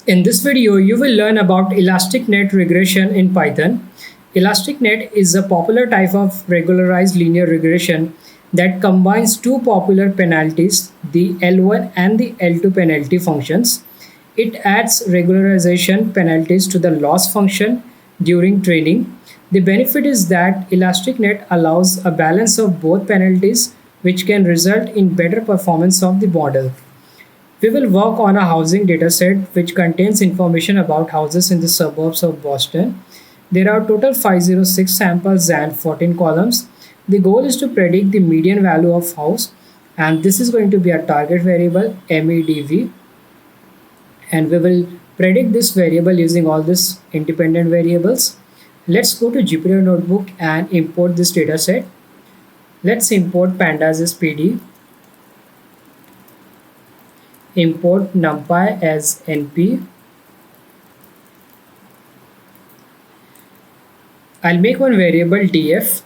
In this video, you will learn about Elastic Net Regression in Python. Elastic Net is a popular type of regularized linear regression that combines two popular penalties, the L1 and the L2 penalty functions. It adds regularization penalties to the loss function during training. The benefit is that Elastic Net allows a balance of both penalties, which can result in better performance of the model. We will work on a housing dataset which contains information about houses in the suburbs of Boston. There are total 506 samples and 14 columns. The goal is to predict the median value of house, and this is going to be a target variable MEDV, and we will predict this variable using all these independent variables. Let's go to Jupyter Notebook and import this dataset. Let's import pandas as PD. Import numpy as np. I'll make one variable df,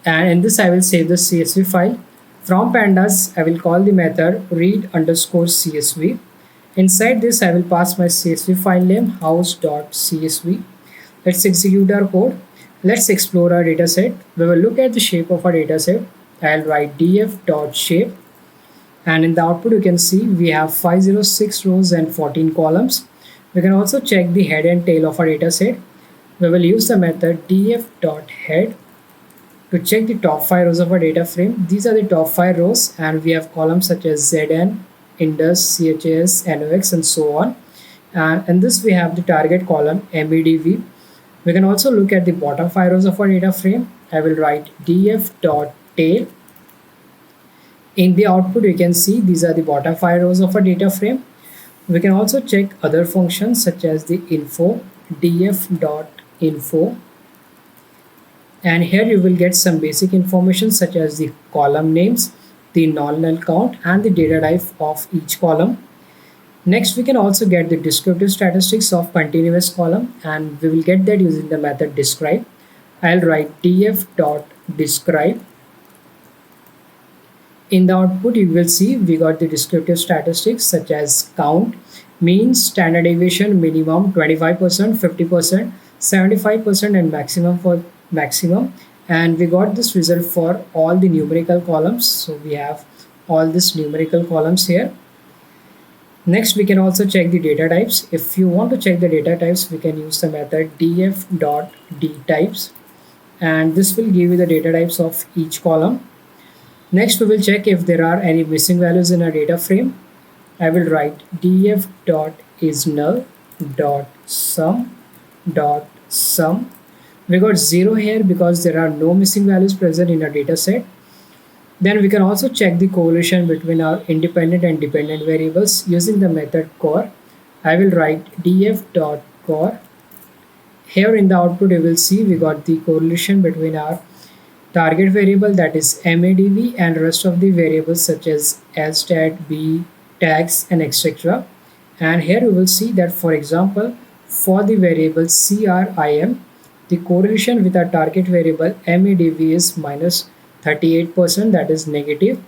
and in this I will save the CSV file. From pandas I will call the method read_CSV. Inside this I will pass my CSV file name house.csv. Let's execute our code. Let's explore our dataset. We will look at the shape of our dataset. I'll write df.shape. And in the output you can see we have 506 rows and 14 columns. We can also check the head and tail of our dataset. We will use the method df.head to check the top 5 rows of our data frame. These are the top 5 rows, and we have columns such as Zn, Indus, CHAS, NOx, and so on. And in this we have the target column MEDV. We can also look at the bottom 5 rows of our data frame. I will write df.tail. In the output you can see these are the bottom 5 rows of a data frame. We can also check other functions such as the info, df.info, and here you will get some basic information such as the column names, the null count, and the data type of each column. Next we can also get the descriptive statistics of continuous column, and we will get that using the method describe. I'll write df.describe. In the output you will see we got the descriptive statistics such as count, mean, standard deviation, minimum 25%, 50%, 75%, and maximum for maximum. And we got this result for all the numerical columns. So we have all these numerical columns here. Next we can also check the data types. If you want to check the data types, we can use the method df.dtypes, and this will give you the data types of each column. Next we will check if there are any missing values in our data frame. I will write df.isNull.sum. We got 0 here because there are no missing values present in our data set. Then we can also check the correlation between our independent and dependent variables using the method core. I will write df.core. Here in the output you will see we got the correlation between our target variable, that is MEDV, and rest of the variables such as stat, b, tags, and etc. And here you will see that, for example, for the variable CRIM, the correlation with our target variable MEDV is minus 38%, that is negative.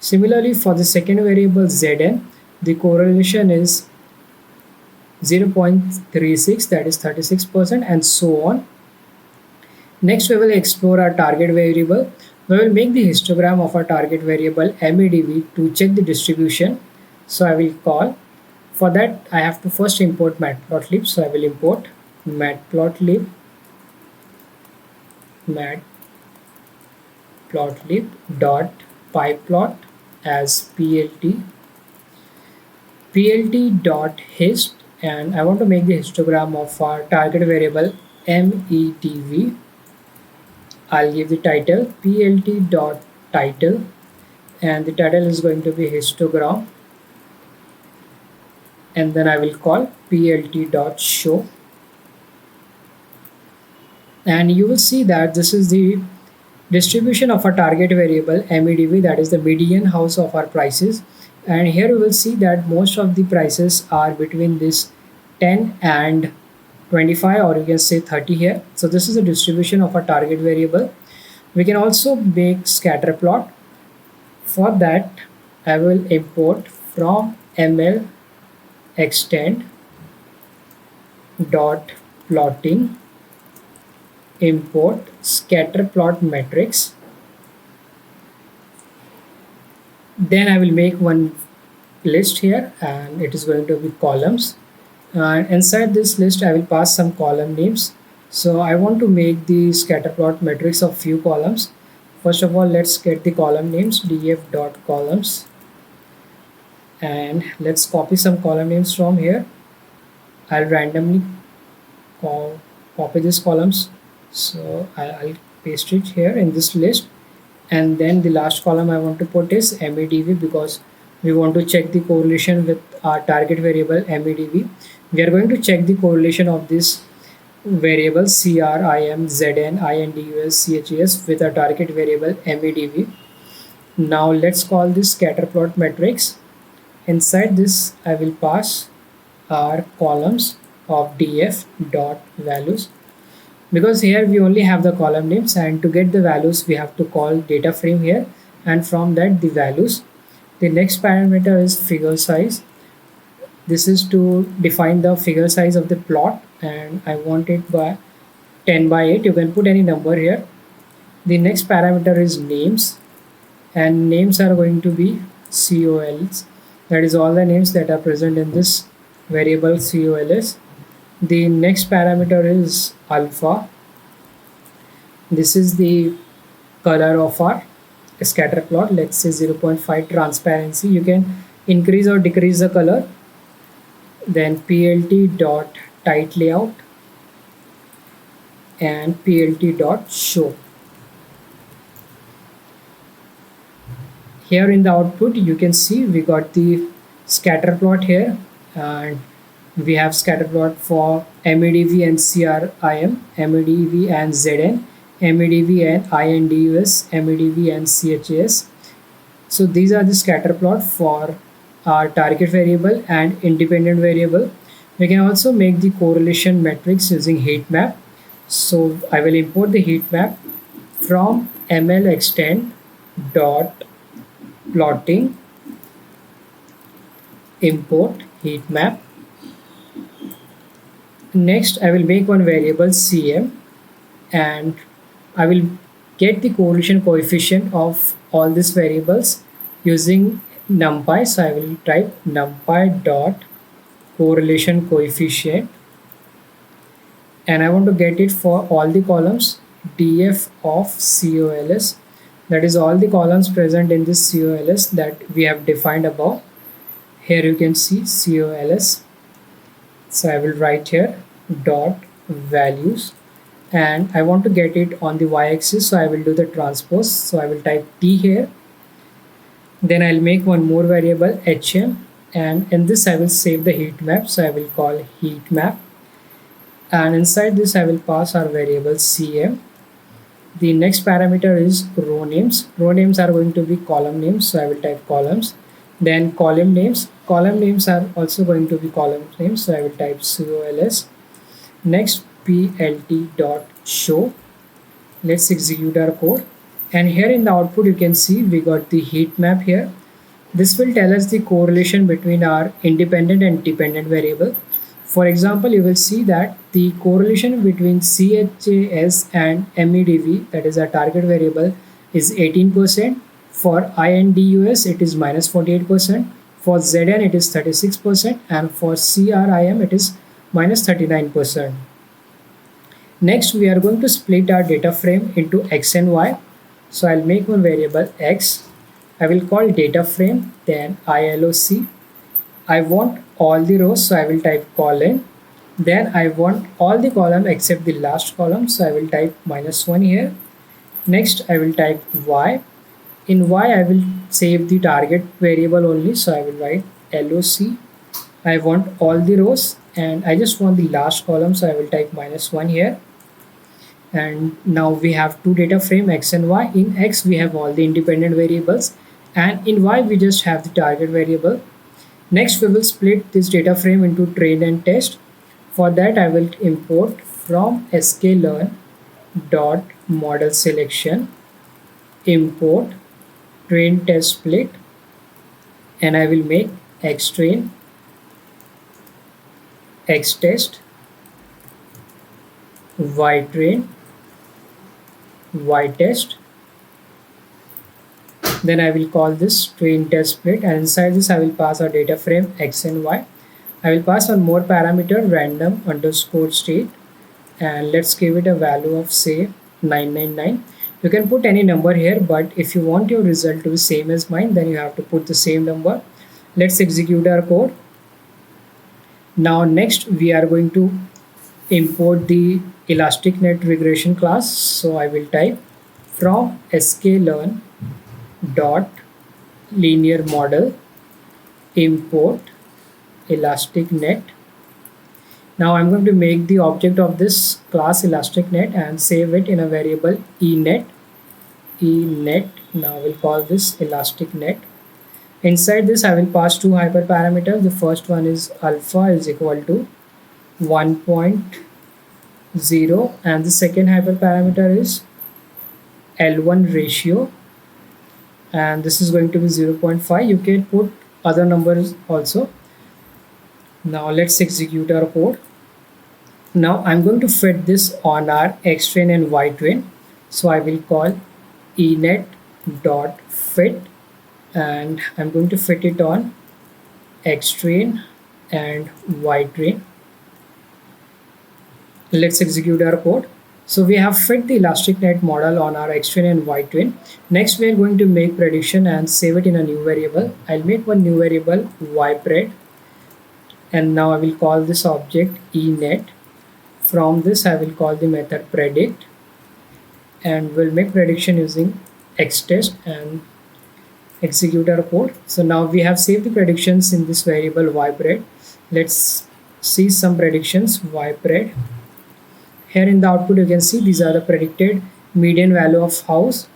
Similarly, for the second variable Zn, the correlation is 0.36, that is 36%, and so on. Next we will explore our target variable. We will make the histogram of our target variable MEDV to check the distribution. So I will call. For that I have to first import matplotlib. So I will import matplotlib dot pyplot as plt dot hist, and I want to make the histogram of our target variable MEDV. I'll give the title plt.title, and the title is going to be histogram, and then I will call plt.show, and you will see that this is the distribution of our target variable MEDV, that is the median house of our prices. And here you will see that most of the prices are between this 10 and 25, or you can say 30 here. So this is the distribution of our target variable. We can also make scatter plot. For that I will import from ml extend dot plotting import scatter plot matrix. Then I will make one list here, and it is going to be columns, and inside this list I will pass some column names. So I want to make the scatter plot matrix of few columns. First of all, let's get the column names, df dot columns, and let's copy some column names from here. I'll randomly copy these columns, so I'll paste it here in this list. And then the last column I want to put is MEDV, because we want to check the correlation with our target variable MEDV. We are going to check the correlation of this variable CR, IM, ZN, INDUS, CHES with our target variable MEDV. Now let's call this scatterplot matrix. Inside this I will pass our columns of df dot values, because here we only have the column names, and to get the values we have to call data frame here, and from that the values. The next parameter is figure size. This is to define the figure size of the plot, and I want it by 10 by 8. You can put any number here. The next parameter is names, and names are going to be cols. That is all the names that are present in this variable cols. The next parameter is alpha. This is the color of our scatter plot. Let's say 0.5 transparency. You can increase or decrease the color. Then plt dot tight layout and plt dot show. Here in the output you can see we got the scatter plot here, and we have scatter plot for MEDV and CRIM, MEDV and ZN, MEDV and INDUS, MEDV and CHAS. So these are the scatter plot for our target variable and independent variable. We can also make the correlation matrix using heat map. So I will import the heat map from mlextend dot plotting import heat map. Next I will make one variable cm, and I will get the correlation coefficient of all these variables using numpy. So I will type numpy dot correlation coefficient, and I want to get it for all the columns df of cols. That is all the columns present in this cols that we have defined above. Here you can see cols. So I will write here dot values, and I want to get it on the y-axis, so I will do the transpose. So I will type t here. Then I'll make one more variable hm, and in this I will save the heat map. So I will call heat map, and inside this I will pass our variable cm. The next parameter is row names. Row names are going to be column names, so I will type columns. Then column names. Column names are also going to be column names, so I will type cols. Next plt dot show. Let's execute our code, and here in the output you can see we got the heat map here. This will tell us the correlation between our independent and dependent variable. For example, you will see that the correlation between CHAS and MEDV, that is our target variable, is 18%. For INDUS it is minus 48%. For ZN it is 36%, and for CRIM it is minus 39%. Next we are going to split our data frame into x and y. So I'll make one variable x. I will call data frame, then ILOC. I want all the rows, so I will type colon. Then I want all the column except the last column, so I will type -1 here. Next I will type y. In y I will save the target variable only, so I will write LOC. I want all the rows, and I just want the last column, so I will type -1 here. And now we have two data frame x and y. In x we have all the independent variables, and in y we just have the target variable. Next we will split this data frame into train and test. For that I will import from scikit-learn dot model selection import train test split, and I will make x train, x test, ytrain, ytest. Then I will call this train test split, and inside this I will pass a data frame x and y. I will pass one more parameter random underscore state, and let's give it a value of say 999. You can put any number here, but if you want your result to be same as mine, then you have to put the same number. Let's execute our code. Now next we are going to import the Elastic Net Regression class. So I will type from scikit-learn dot linear model import Elastic Net. Now I'm going to make the object of this class Elastic Net and save it in a variable enet. Now we'll call this Elastic Net. Inside this I will pass two hyperparameters. The first one is alpha is equal to 1.0, and the second hyperparameter is L1 ratio, and this is going to be 0.5. You can put other numbers also. Now let's execute our code. Now I'm going to fit this on our xtrain and ytrain. So I will call enet.fit, and I'm going to fit it on xtrain and ytrain. Let's execute our code. So we have fit the Elastic Net model on our xtrain and ytrain. Next we are going to make prediction and save it in a new variable. I'll make one new variable ypred, and now I will call this object enet. From this I will call the method predict, and we'll make prediction using xtest and execute our code. So now we have saved the predictions in this variable ypred. Let's see some predictions. Ypred. Here in the output you can see these are the predicted median value of house.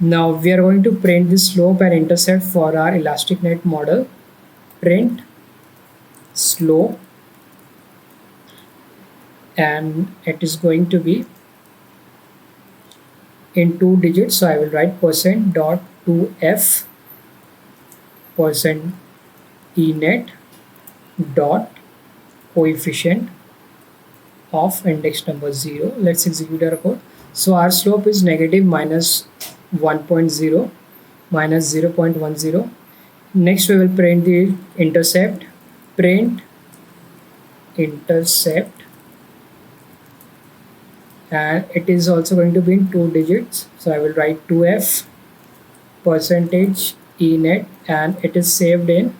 Now we are going to print the slope and intercept for our Elastic Net model. Print slope, and it is going to be in 2 digits. So I will write %.2f %enet dot coefficient of index number 0. Let's execute our code. So our slope is negative minus 1.0 minus 0.10. Next we will print the intercept. Print intercept, and it is also going to be in 2 digits. So I will write 2f %enet, and it is saved in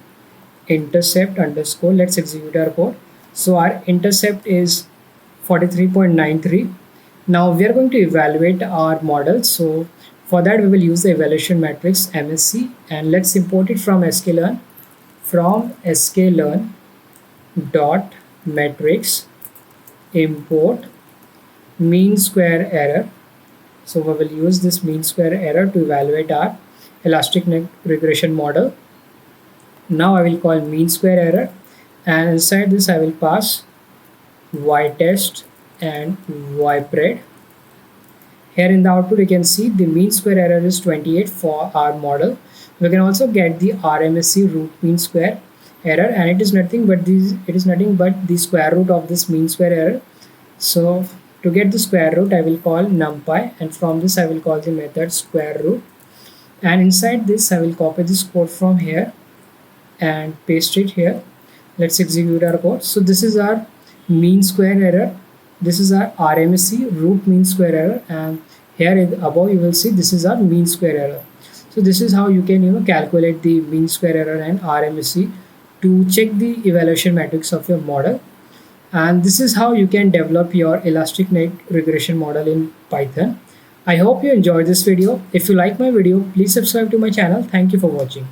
intercept underscore. Let's execute our code. So our intercept is 43.93. Now we are going to evaluate our model. So for that we will use the evaluation matrix MSC, and let's import it from scikit-learn. From scikit-learn dot matrix import mean square error. So we will use this mean square error to evaluate our Elastic Net Regression model. Now I will call mean square error, and inside this I will pass ytest and ypred. Here in the output you can see the mean square error is 28 for our model. We can also get the RMSE root mean square error, and it is nothing but the square root of this mean square error. So to get the square root I will call numpy, and from this I will call the method square root, and inside this I will copy this code from here and paste it here. Let's execute our code. So this is our mean square error, this is our RMSE root mean square error, and here above you will see this is our mean square error. So this is how you can calculate the mean square error and RMSE to check the evaluation matrix of your model. And this is how you can develop your Elastic Net Regression model in Python. I hope you enjoyed this video. If you like my video, please subscribe to my channel. Thank you for watching.